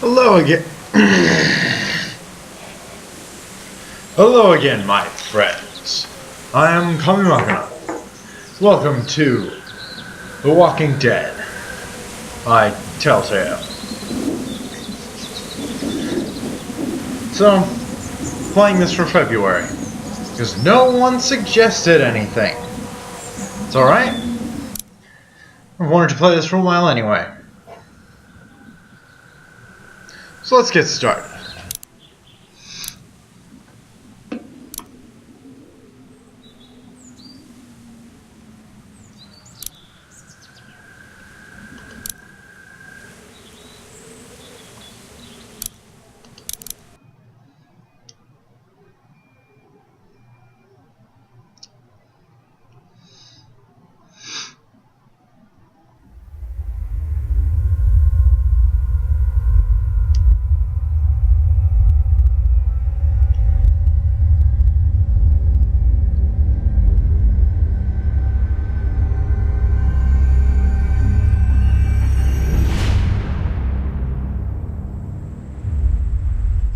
Hello again. Hello again, my friends. I am Kamimakuna. Welcome to The Walking Dead by Telltale. So, playing this for February, because no one suggested anything. It's alright. I've wanted to play this for a while anyway. So let's get started.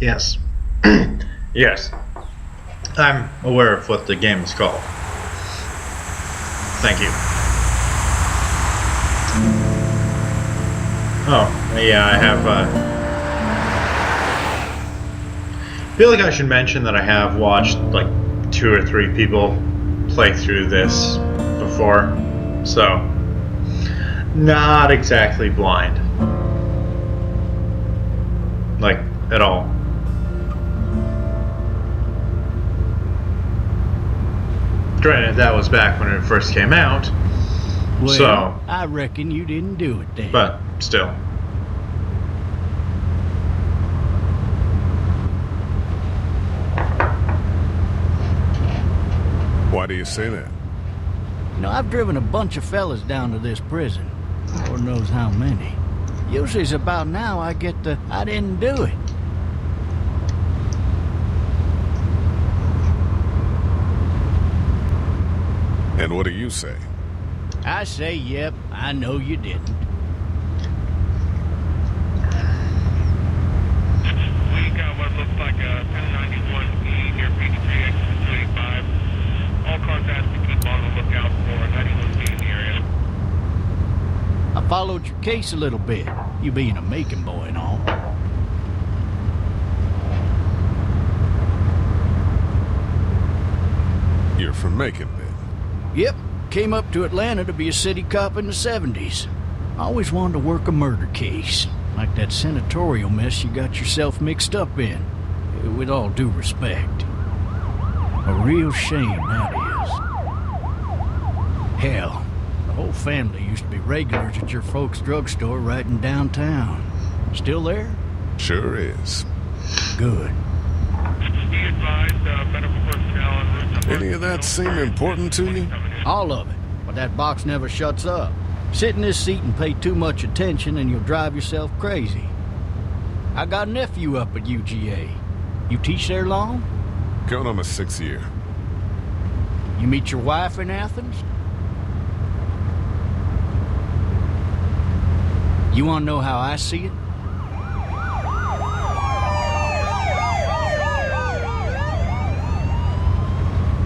Yes. Yes. I'm aware of what the game is called. Thank you. Oh, yeah, I have, I feel like I should mention that I have watched, like, 2 or 3 people play through this before, so, not exactly blind. Like, at all. Granted, that was back when it first came out. Well, so I reckon you didn't do it then. But still. Why do you say that? You know, I've driven a bunch of fellas down to this prison. Lord knows how many. Usually it's about now I get the, I didn't do it. And what do you say? I say, yep, I know you didn't. We got what looks like a 1091E near P3 exit 25. All contacts to keep on the lookout for a 91B in the area. I followed your case a little bit, you being a Macon boy and all. You're from Macon, then? Yep, came up to Atlanta to be a city cop in the 70s. Always wanted to work a murder case, like that senatorial mess you got yourself mixed up in. With all due respect. A real shame, that is. Hell, the whole family used to be regulars at your folks' drugstore right in downtown. Still there? Sure is. Good. Be advised, medical personnel en route to... Any of that seem important to you? All of it, but that box never shuts up. Sit in this seat and pay too much attention and you'll drive yourself crazy. I got a nephew up at UGA. You teach there long? Going on my 6th year. You meet your wife in Athens? You want to know how I see it?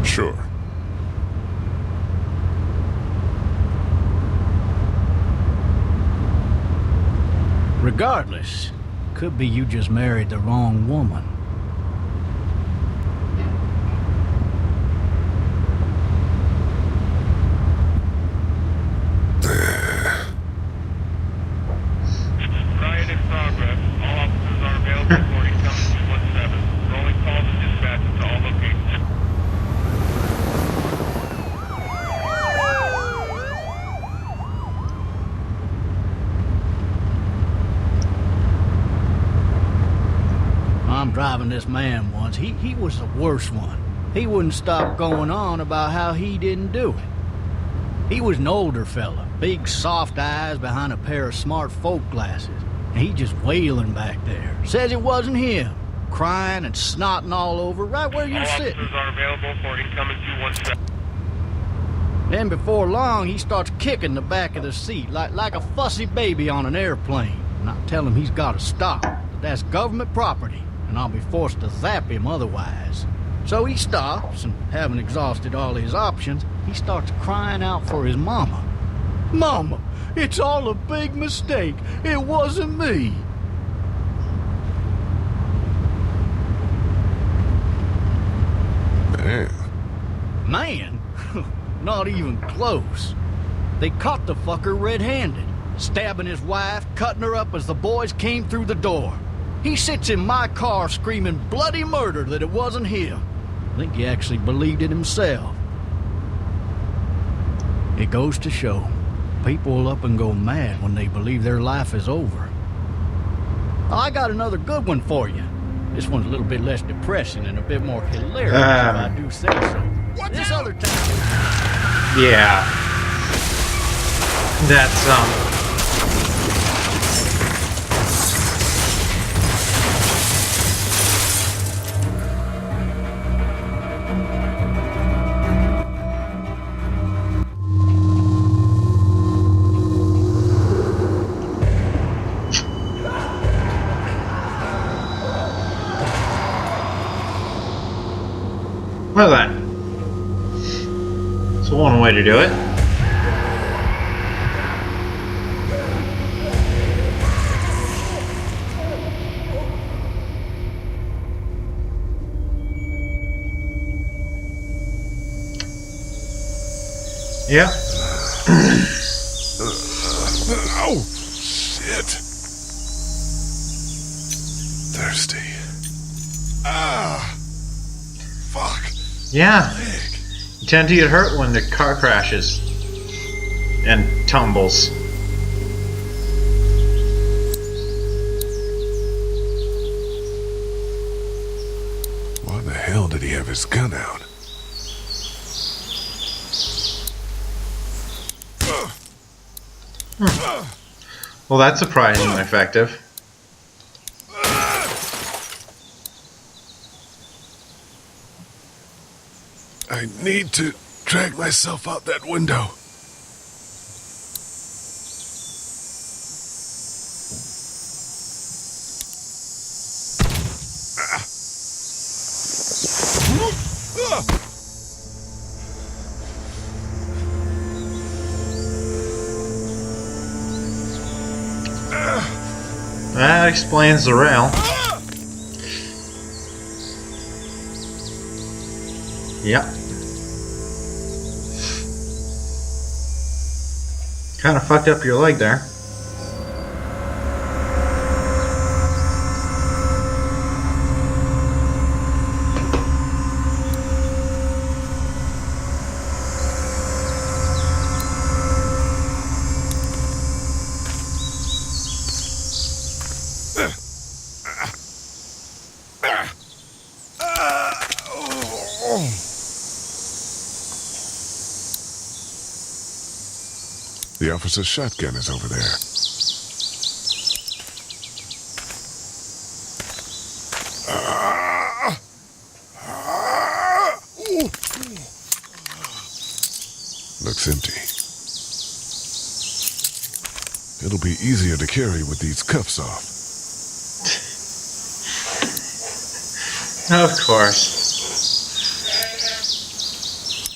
Sure. Regardless, could be you just married the wrong woman. Riot in progress. All officers are available for incoming 217. Rolling calls and dispatches to all locations. I'm driving this man once. He was the worst one. He wouldn't stop going on about how he didn't do it. He was an older fella, big soft eyes behind a pair of smart folk glasses. And he just wailing back there. Says it wasn't him. Crying and snotting all over right where you're sitting. All officers are available for incoming 217. Then before long, he starts kicking the back of the seat like a fussy baby on an airplane. And I tell him he's got to stop. but that's government property, and I'll be forced to zap him otherwise. So he stops, and having exhausted all his options, he starts crying out for his mama. Mama, it's all a big mistake. It wasn't me. Man. Man? Not even close. They caught the fucker red-handed, stabbing his wife, cutting her up as the boys came through the door. He sits in my car screaming bloody murder that it wasn't him. I think he actually believed it himself. It goes to show, people will up and go mad when they believe their life is over. I got another good one for you. This one's a little bit less depressing and a bit more hilarious, if I do say so. This other time... Yeah. That's, well then. That's one way to do it. Yeah. Oh, shit. Thirsty. Ah. Fuck. Yeah. Leg. You tend to get hurt when the car crashes and tumbles. Why the hell did he have his gun out? Well, that's surprisingly effective. I need to drag myself out that window. That explains the rail. Yep. Kind of fucked up your leg there. The officer's shotgun is over there. Looks empty. It'll be easier to carry with these cuffs off. Of course.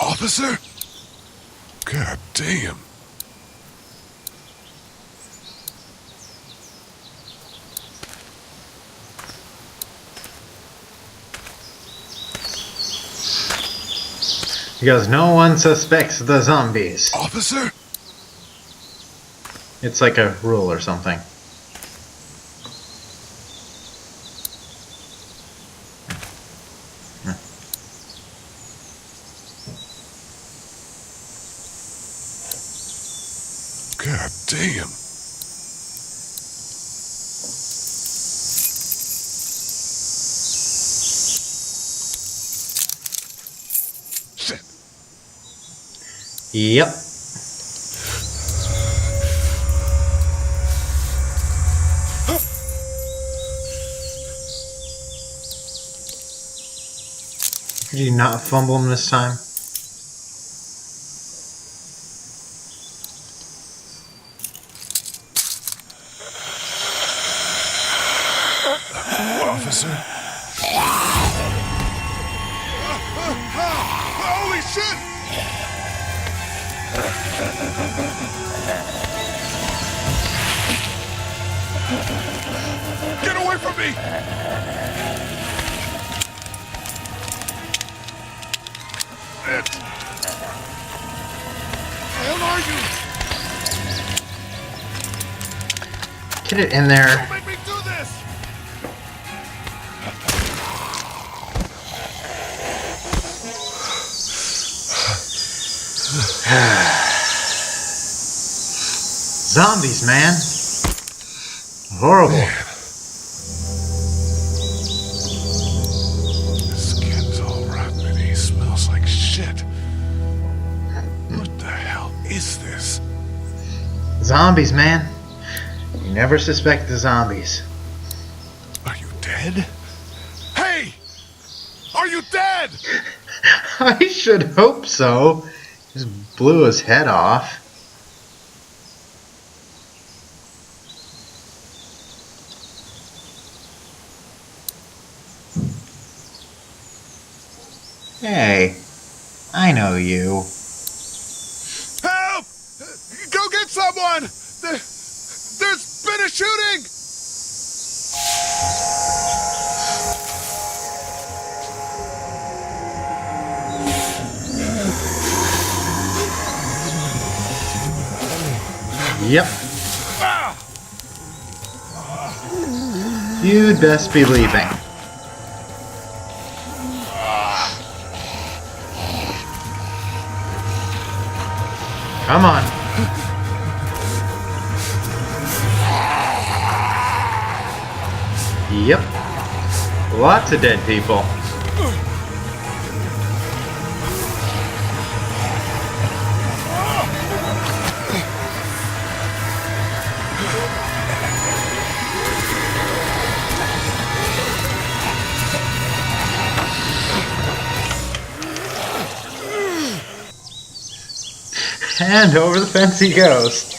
Officer? God damn. Because no one suspects the zombies. Officer? It's like a rule or something. God damn. Shit. Yep. Did you not fumble him this time? officer. Holy shit! Get away from me! Where the hell are you? Get it in there. Don't make me do this! Zombies, man. Horrible. His skin's all rotten and he smells like shit. What the hell is this? Zombies, man. You never suspect the zombies. Are you dead? Hey! Are you dead? I should hope so. Just blew his head off. Hey, I know you. Help! Go get someone! There's been a shooting! Yep. You'd best be leaving. Come on. Yep. Lots of dead people. And over the fence he goes.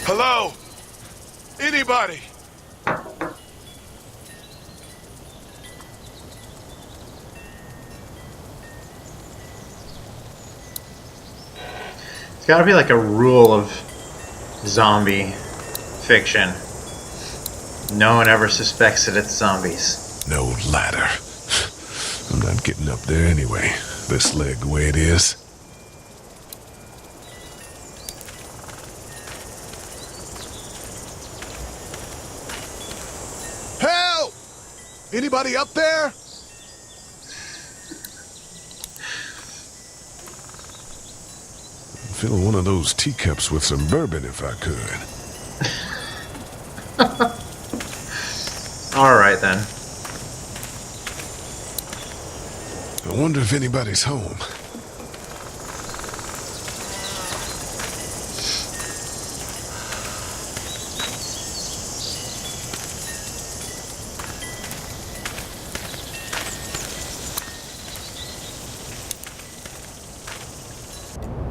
Hello? Anybody? It's gotta be like a rule of zombie fiction. No one ever suspects that it's zombies. No ladder. I'm not getting up there anyway. This leg the way it is. Help! Anybody up there? I'd fill one of those teacups with some bourbon if I could. Alright then. I wonder if anybody's home.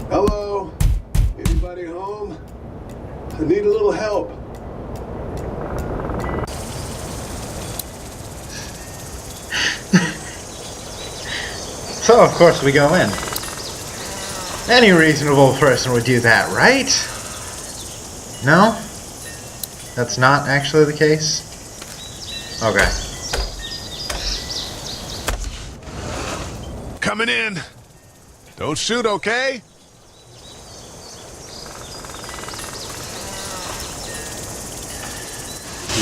Hello? Anybody home? I need a little help. So, of course, we go in. Any reasonable person would do that, right? No? That's not actually the case? Okay. Coming in. Don't shoot, okay?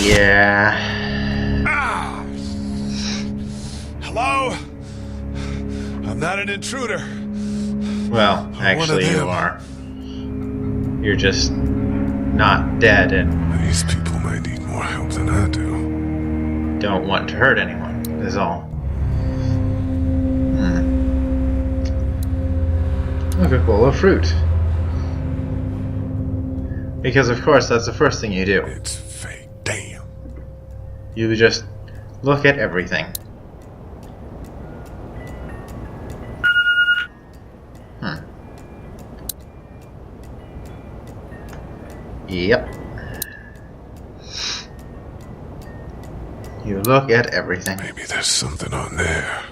Yeah. Ah! Hello? I'm not an intruder. Well, One of actually, you them. are. You're just not dead and These people may need more help than I do. don't want to hurt anyone, is all. Look, a bowl of fruit. Because of course that's the first thing you do. It's fake. Damn. You just look at everything. Yep. You look at everything. Maybe there's something on there.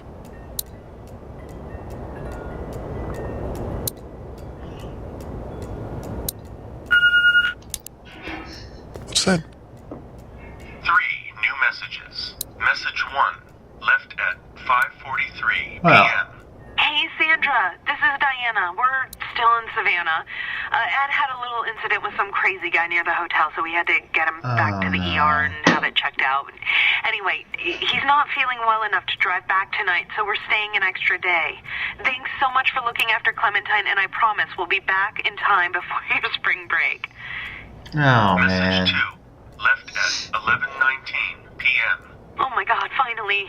What's that? 3 new messages. Message 1, left at 5:43 Well. p.m. Hey, Sandra. This is Diana. We're still in Savannah. Ed had a little incident with some crazy guy near the hotel, so we had to get him back to the ER and have it checked out. Anyway, he's not feeling well enough to drive back tonight, so we're staying an extra day. Thanks so much for looking after Clementine, and I promise we'll be back in time before your spring break. Oh, man. Message 2, left at 11:19 p.m. Oh my God, finally.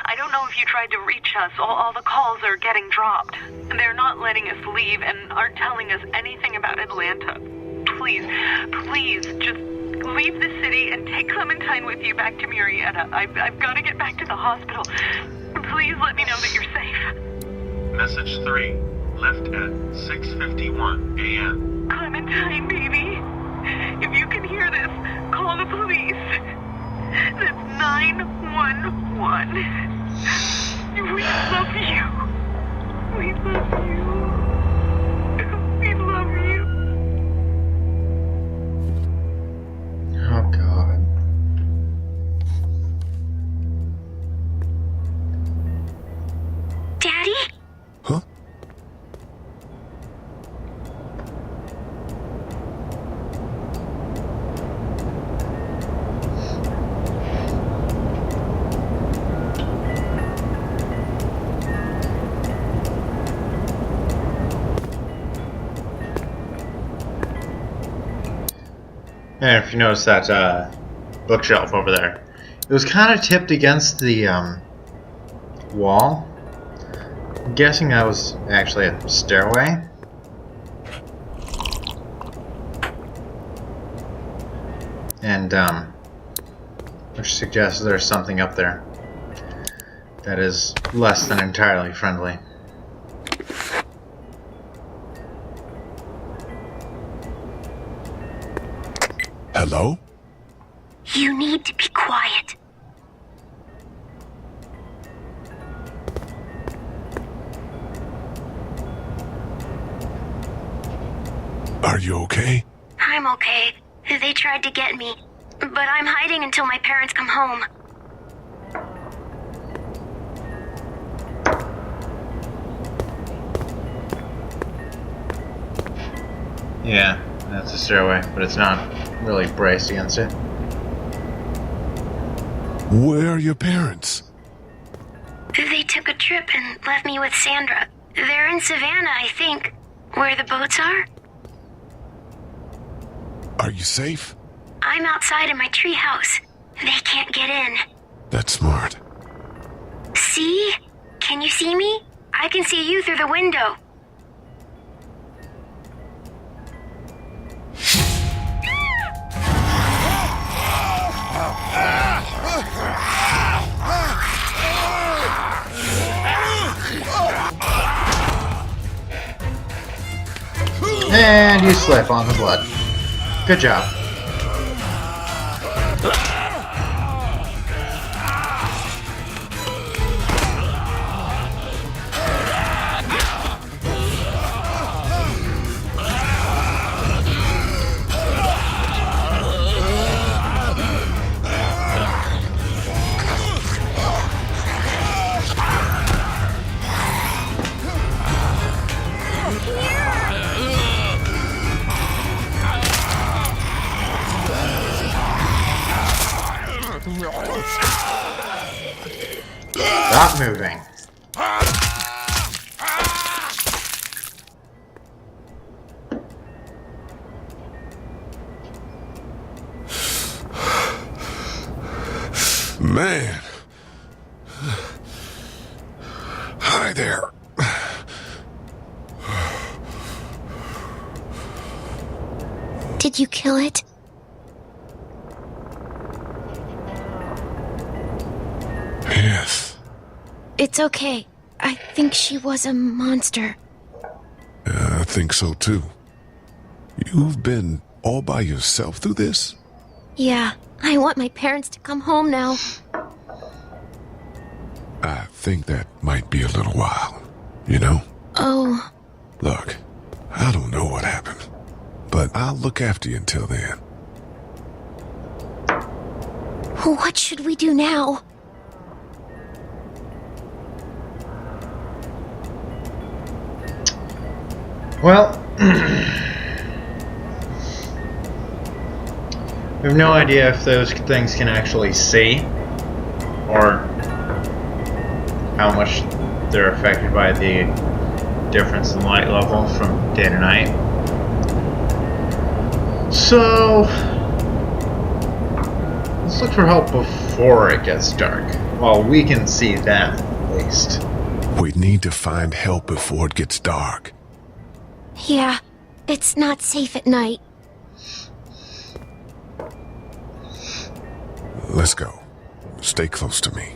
I don't know if you tried to reach us. All the calls are getting dropped. They're not letting us leave and aren't telling us anything about Atlanta. Please, just leave the city and take Clementine with you back to Murrieta. I've got to get back to the hospital. Please let me know that you're safe. Message 3, left at 6:51 a.m. Clementine, baby. If you can hear this, call the police. That's 911. We love you. We love you. We love you. Oh, God. Daddy? Huh? And if you notice that bookshelf over there, it was kind of tipped against the wall. I'm guessing that was actually a stairway. And which suggests there's something up there that is less than entirely friendly. Hello? You need to be quiet. Are you okay? I'm okay. They tried to get me, but I'm hiding until my parents come home. Yeah, that's a stairway, but it's not really braced against it. Where are your parents? They took a trip and left me with Sandra. They're in Savannah, I think. Where the boats are? Are you safe? I'm outside in my treehouse. They can't get in. That's smart. See? Can you see me? I can see you through the window. And you slip on the blood. Good job. Man. Hi there. Did you kill it? Yes. It's okay. I think she was a monster. I think so too. You've been all by yourself through this? Yeah, I want my parents to come home now. I think that might be a little while, you know? Oh. Look, I don't know what happened, but I'll look after you until then. What should we do now? Well, we have no idea if those things can actually see, or how much they're affected by the difference in light level from day to night. So, let's look for help before it gets dark. Well, we can see them, at least. We need to find help before it gets dark. Yeah, it's not safe at night. Let's go. Stay close to me.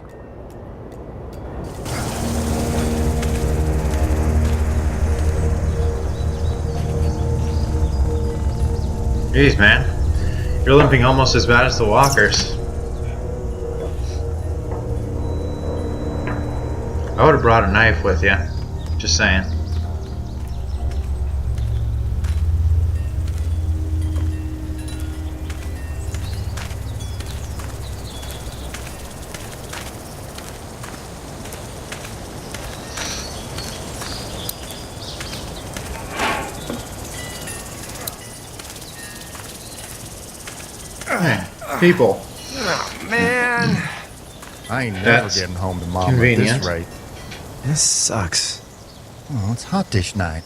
Jeez, man. You're limping almost as bad as the walkers. I would have brought a knife with you. Just saying. People. Oh, man. I ain't never That's getting home to Mom at convenient. this rate. This sucks. Oh, it's hot this night.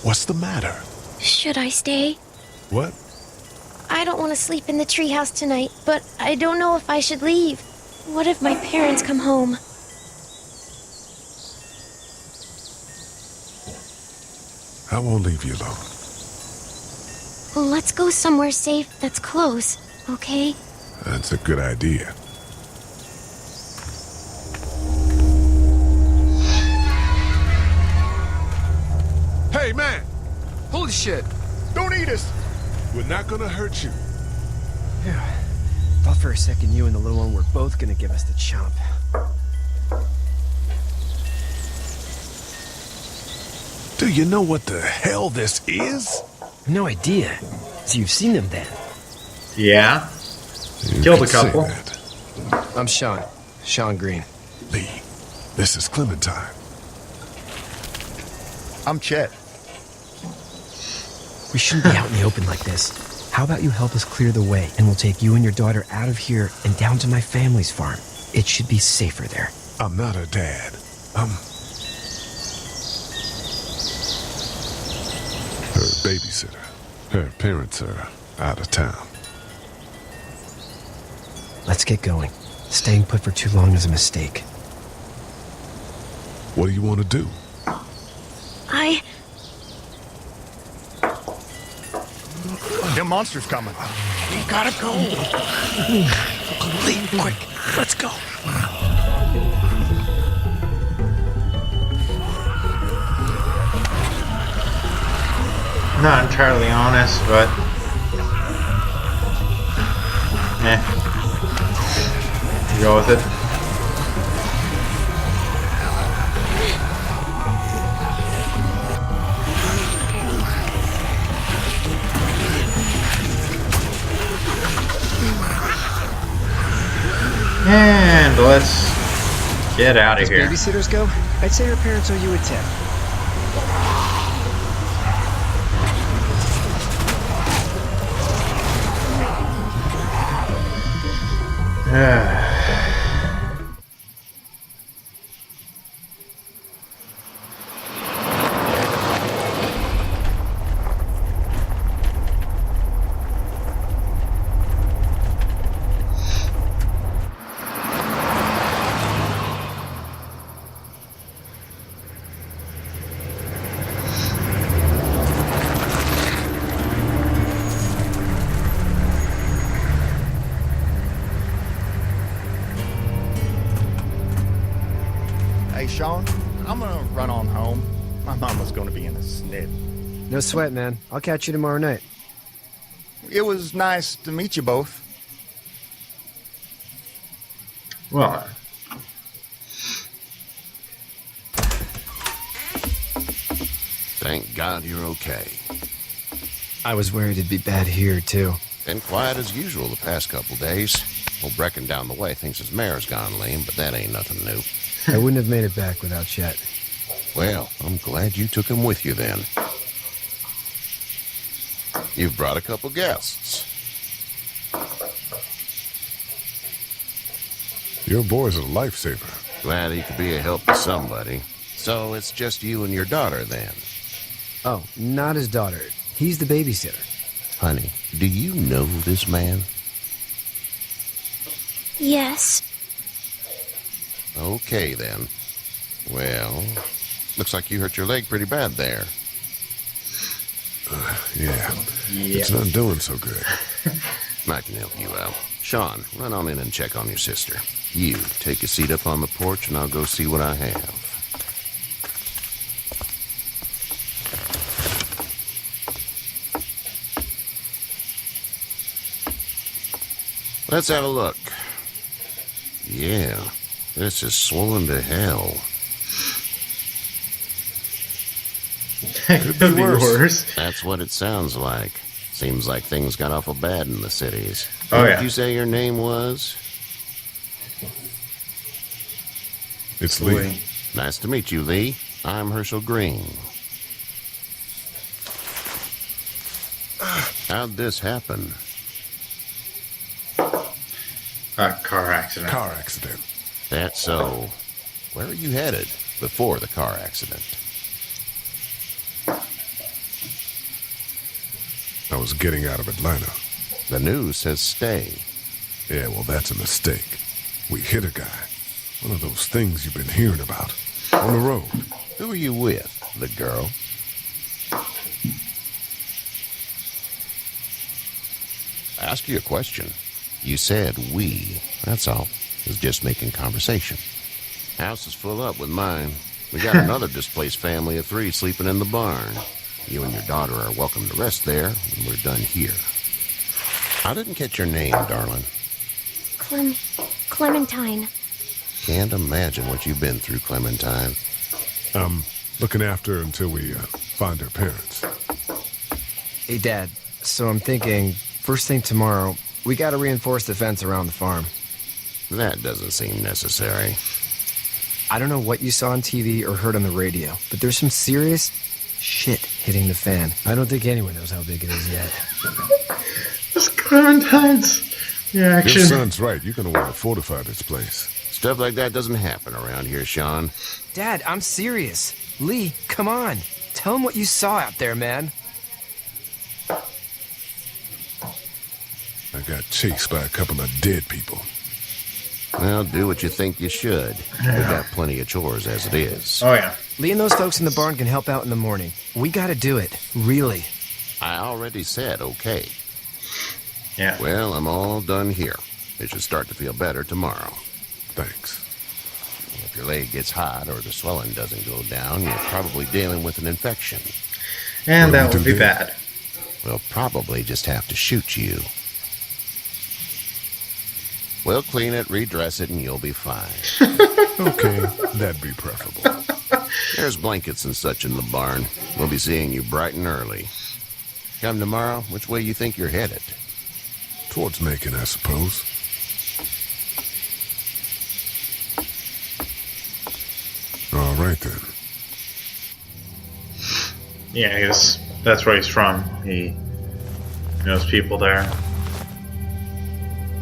What's the matter? Should I stay? What? I don't want to sleep in the treehouse tonight, but I don't know if I should leave. What if my parents come home? I won't leave you alone. Let's go somewhere safe that's close, okay? That's a good idea. Hey, man! Holy shit! Don't eat us! We're not gonna hurt you. Yeah. Thought for a second you and the little one were both gonna give us the chomp. Do you know what the hell this is? No idea. So you've seen them then? Yeah. You Killed a could say couple. that. I'm Sean. Sean Green. Lee, this is Clementine. I'm Chet. We shouldn't be out in the open like this. How about you help us clear the way, and we'll take you and your daughter out of here and down to my family's farm. It should be safer there. I'm not her dad. I'm her babysitter. Her parents are out of town. Let's get going. Staying put for too long is a mistake. What do you want to do? Them monsters coming. We gotta go. Leave quick. Let's go. Not entirely honest, but go with it. And let's get out of As here. babysitters go, I'd say your parents owe you a tip. Sean. I'm gonna run on home. My mama's gonna be in a snit. No sweat, man. I'll catch you tomorrow night. It was nice to meet you both. Well, Thank God you're okay. I was worried it'd be bad here, too. Been quiet as usual the past couple days. Old Brecken down the way thinks his mare's gone lame, but that ain't nothing new. I wouldn't have made it back without Chet. Well, I'm glad you took him with you then. You've brought a couple guests. Your boy's a lifesaver. Glad he could be a help to somebody. So it's just you and your daughter then? Oh, not his daughter. He's the babysitter. Honey, do you know this man? Yes. Okay, then. Well, looks like you hurt your leg pretty bad there. Yeah. It's not doing so good. I can help you out. Sean, run on in and check on your sister. You, take a seat up on the porch and I'll go see what I have. Let's have a look. Yeah, this is swollen to hell. Could be worse. That's what it sounds like. Seems like things got awful bad in the cities. Oh, What yeah. did you say your name was? It's Lee. Nice to meet you, Lee. I'm Herschel Green. How'd this happen? Car accident. Car accident. That's so. Where are you headed before the car accident? I was getting out of Atlanta. The news says stay. Yeah, well, that's a mistake. We hit a guy. One of those things you've been hearing about. On the road. Who are you with? The girl? I asked you a question. You said we. That's all. Was just making conversation. House is full up with mine. We got another displaced family of 3 sleeping in the barn. You and your daughter are welcome to rest there when we're done here. I didn't catch your name, darling. Clementine. Can't imagine what you've been through, Clementine. Looking after her until we find her parents. Hey, Dad. So I'm thinking, first thing tomorrow, we gotta reinforce the fence around the farm. That doesn't seem necessary. I don't know what you saw on TV or heard on the radio, but there's some serious shit hitting the fan. I don't think anyone knows how big it is yet. This Clementine's reaction. Your son's right. You're gonna want to fortify this place. Stuff like that doesn't happen around here, Sean. Dad, I'm serious. Lee, come on. Tell him what you saw out there, man. I got chased by a couple of dead people. Well, do what you think you should. We've got plenty of chores as it is. Oh, yeah. Lee and those folks in the barn can help out in the morning. We gotta do it. Really. I already said okay. Yeah. Well, I'm all done here. It should start to feel better tomorrow. Thanks. If your leg gets hot or the swelling doesn't go down, you're probably dealing with an infection. And What do we that would do be then? bad. We'll probably just have to shoot you. We'll clean it, redress it, and you'll be fine. Okay, that'd be preferable. There's blankets and such in the barn. We'll be seeing you bright and early. Come tomorrow, which way you think you're headed? Towards Macon, I suppose. All right, then. Yeah, I guess that's where he's from. He knows people there.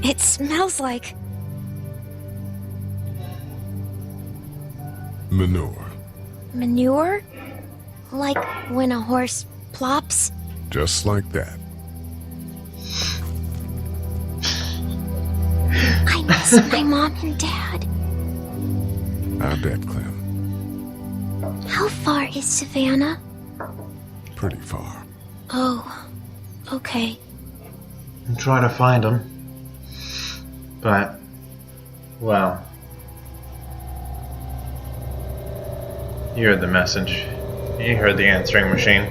It smells like Manure. manure? Like when a horse plops? Just like that. I miss my mom and dad. I bet, Clem. How far is Savannah? Pretty far. Oh, okay. I'm trying to find him. But, well. You heard the message. You heard the answering machine.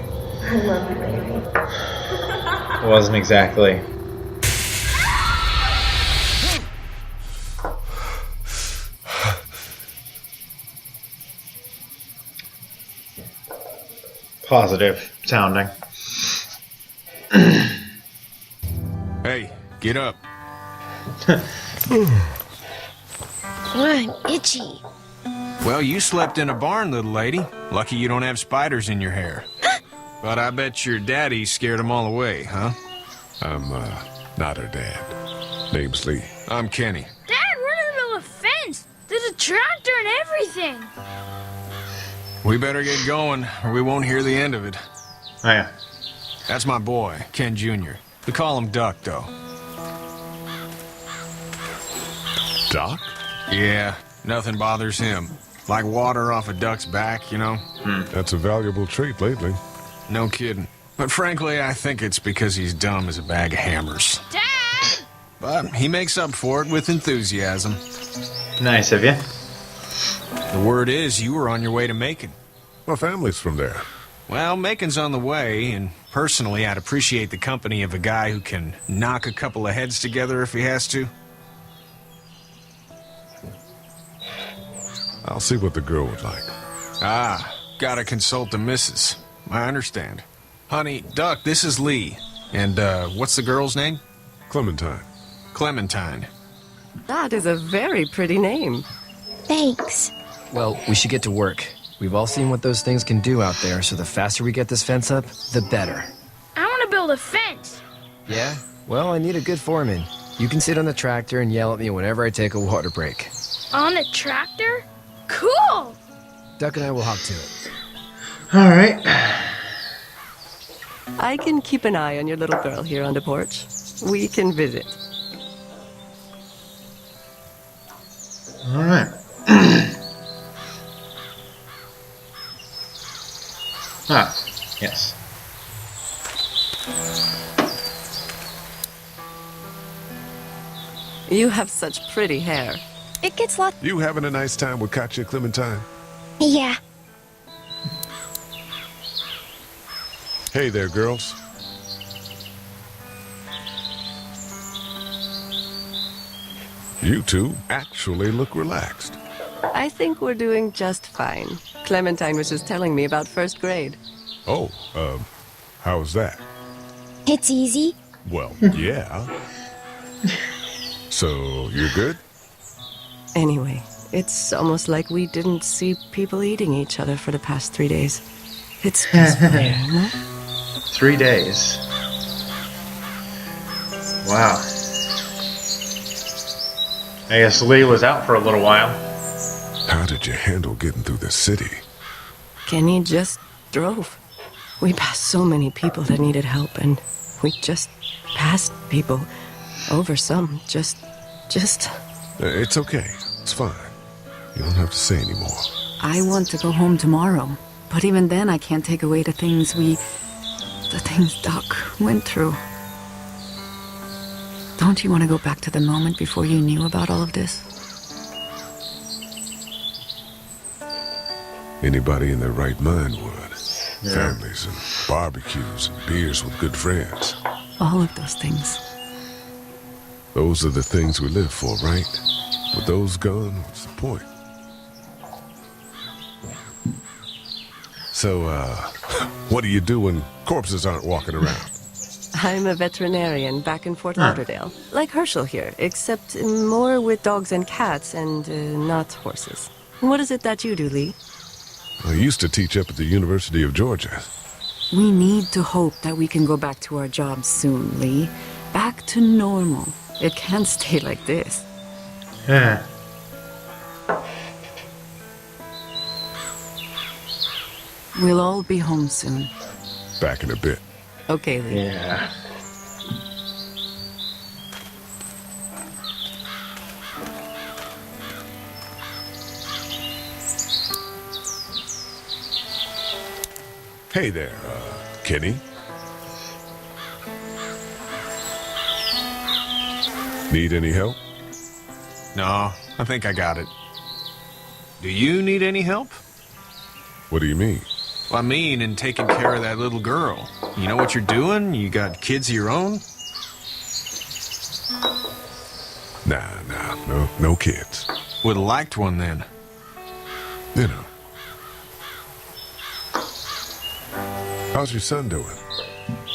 I love you, baby. It wasn't exactly. Positive sounding. Hey, get up. I'm itchy. Well, you slept in a barn, little lady. Lucky you don't have spiders in your hair. But I bet your daddy scared them all away, huh? I'm, not her dad. Name's Lee. I'm Kenny. Dad, we're in the middle of a fence. There's a tractor and everything. We better get going, or we won't hear the end of it. Oh, yeah. That's my boy, Ken Jr. We call him Duck, though. Doc? Yeah, nothing bothers him. Like water off a duck's back, you know? That's a valuable trait lately. No kidding. But frankly, I think it's because he's dumb as a bag of hammers. Dad! But he makes up for it with enthusiasm. Nice of you. The word is you were on your way to Macon. My family's from there. Well, Macon's on the way, and personally, I'd appreciate the company of a guy who can knock a couple of heads together if he has to. I'll see what the girl would like. Ah, gotta consult the missus. I understand. Honey, Duck, this is Lee. And, what's the girl's name? Clementine. Clementine. That is a very pretty name. Thanks. Well, we should get to work. We've all seen what those things can do out there, so the faster we get this fence up, the better. I want to build a fence. Yeah? Well, I need a good foreman. You can sit on the tractor and yell at me whenever I take a water break. On a tractor? Cool! Duck and I will hop to it. Alright. I can keep an eye on your little girl here on the porch. We can visit. Alright. Ah, yes. You have such pretty hair. It gets lots. You having a nice time with Katya, Clementine? Yeah. Hey there, girls. You two actually look relaxed. I think we're doing just fine. Clementine was just telling me about first grade. Oh, how was that? It's easy. Well, yeah. So, you're good? Anyway, it's almost like we didn't see people eating each other for the past 3 days. It's peaceful here, no? 3 days. Wow. I guess Lee was out for a little while. How did you handle getting through the city? Kenny just drove. We passed so many people that needed help, and we just passed people. Over some, just... It's okay. It's fine. You don't have to say anymore. I want to go home tomorrow. But even then, I can't take away the things Doc went through. Don't you want to go back to the moment before you knew about all of this? Anybody in their right mind would. Yeah. Families and barbecues and beers with good friends. All of those things. Those are the things we live for, right? With those gone, what's the point? So, what do you do when corpses aren't walking around? I'm a veterinarian back in Fort Lauderdale. Like Herschel here, except more with dogs and cats and not horses. What is it that you do, Lee? I used to teach up at the University of Georgia. We need to hope that we can go back to our jobs soon, Lee. Back to normal. It can't stay like this. Yeah. We'll all be home soon. Back in a bit. Okay, Lee. Yeah. Hey there, Kenny. Need any help? No, I think I got it. Do you need any help? What do you mean? Well, I mean, in taking care of that little girl. You know what you're doing? You got kids of your own? Nah, no kids. Would have liked one then. You know. How's your son doing?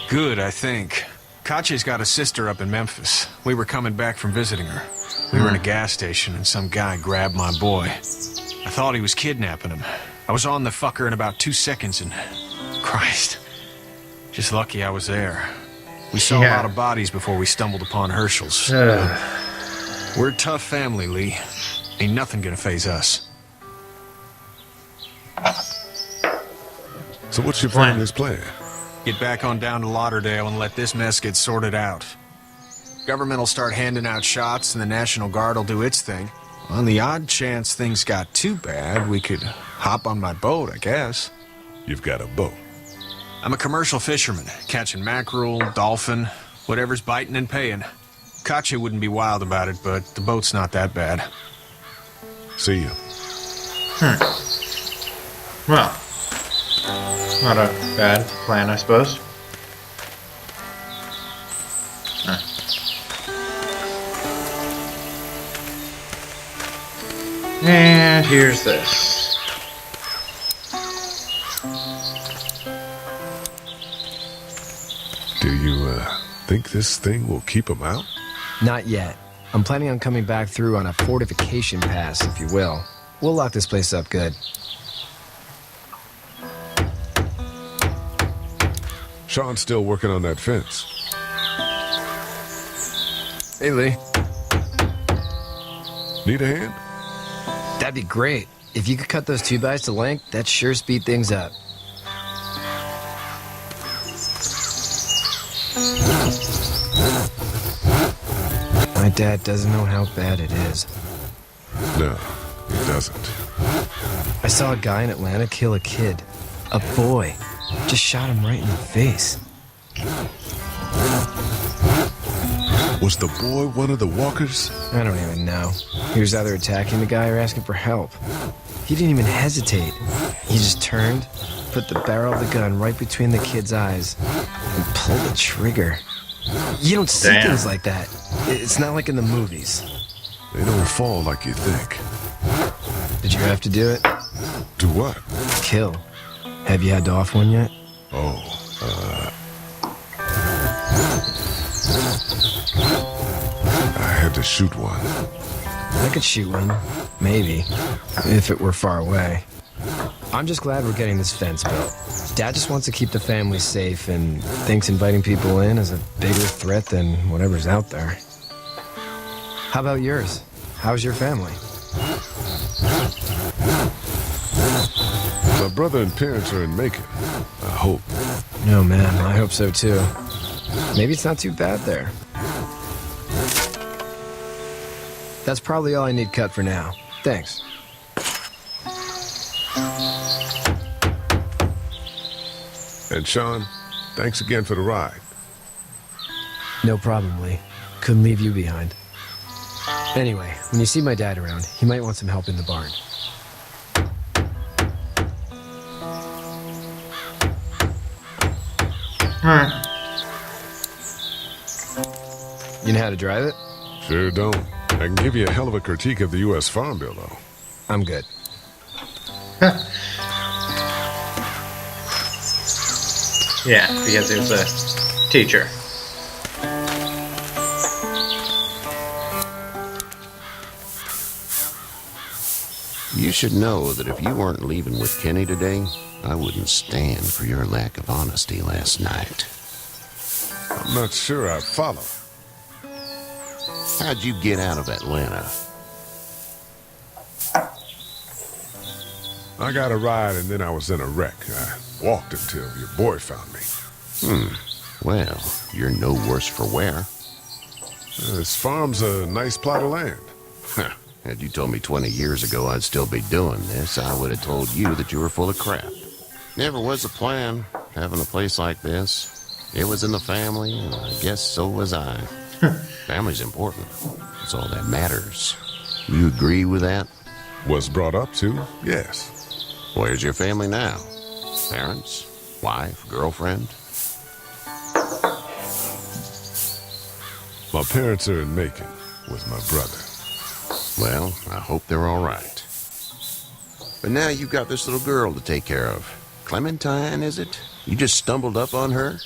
Good, I think. Katya's got a sister up in Memphis. We were coming back from visiting her. We were in a gas station and some guy grabbed my boy. I thought he was kidnapping him. I was on the fucker in about 2 seconds and... Christ. Just lucky I was there. We saw a lot of bodies before we stumbled upon Herschel's. We're a tough family, Lee. Ain't nothing gonna faze us. So what's your family's plan? Get back on down to Lauderdale and let this mess get sorted out. Government will start handing out shots and the National Guard will do its thing. On the odd chance things got too bad, we could hop on my boat, I guess. You've got a boat? I'm a commercial fisherman, catching mackerel, dolphin, whatever's biting and paying. Katya wouldn't be wild about it, but the boat's not that bad. See you. Well, not a bad plan, I suppose. And here's this. Do you, think this thing will keep him out? Not yet. I'm planning on coming back through on a fortification pass, if you will. We'll lock this place up good. Sean's still working on that fence. Hey, Lee. Need a hand? That'd be great. If you could cut those 2x to length, that'd sure speed things up. My dad doesn't know how bad it is. No, he doesn't. I saw a guy in Atlanta kill a kid. A boy. Just shot him right in the face. Was the boy one of the walkers? I don't even know. He was either attacking the guy or asking for help. He didn't even hesitate. He just turned, put the barrel of the gun right between the kid's eyes, and pulled the trigger. You don't see things like that. It's not like in the movies. They don't fall like you think. Did you have to do it? Do what? Kill. Have you had to off one yet? I had to shoot one. I could shoot one. Maybe. If it were far away. I'm just glad we're getting this fence built. Dad just wants to keep the family safe and thinks inviting people in is a bigger threat than whatever's out there. How about yours? How's your family? My brother and parents are in Macon. I hope. No, man, I hope so too. Maybe it's not too bad there. That's probably all I need cut for now. Thanks. And Sean, thanks again for the ride. No problem, Lee. Couldn't leave you behind. Anyway, when you see my dad around, he might want some help in the barn. You know how to drive it? Sure don't. I can give you a hell of a critique of the U.S. Farm Bill, though. I'm good. Yeah, because he was a teacher. You should know that if you weren't leaving with Kenny today, I wouldn't stand for your lack of honesty last night. I'm not sure I'd follow. How'd you get out of Atlanta? I got a ride and then I was in a wreck. I walked until your boy found me. Well, you're no worse for wear. This farm's a nice plot of land. Had you told me 20 years ago I'd still be doing this, I would have told you that you were full of crap. Never was a plan, having a place like this. It was in the family, and I guess so was I. Family's important. It's all that matters. You agree with that? Was brought up to, yes. Where's your family now? Parents? Wife? Girlfriend? My parents are in Macon with my brother. Well, I hope they're all right. But now you've got this little girl to take care of. Clementine, is it? You just stumbled up on her?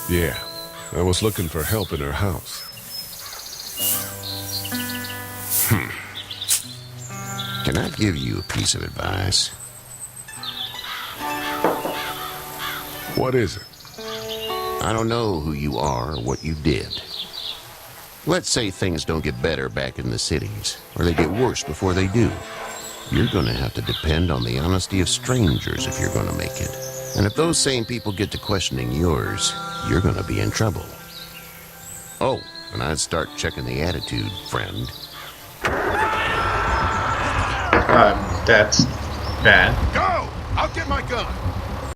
Yeah, I was looking for help in her house. Can I give you a piece of advice? What is it? I don't know who you are or what you did. Let's say things don't get better back in the cities, or they get worse before they do. You're going to have to depend on the honesty of strangers if you're going to make it. And if those same people get to questioning yours, you're going to be in trouble. Oh, and I'd start checking the attitude, friend. That's bad. Go! I'll get my gun.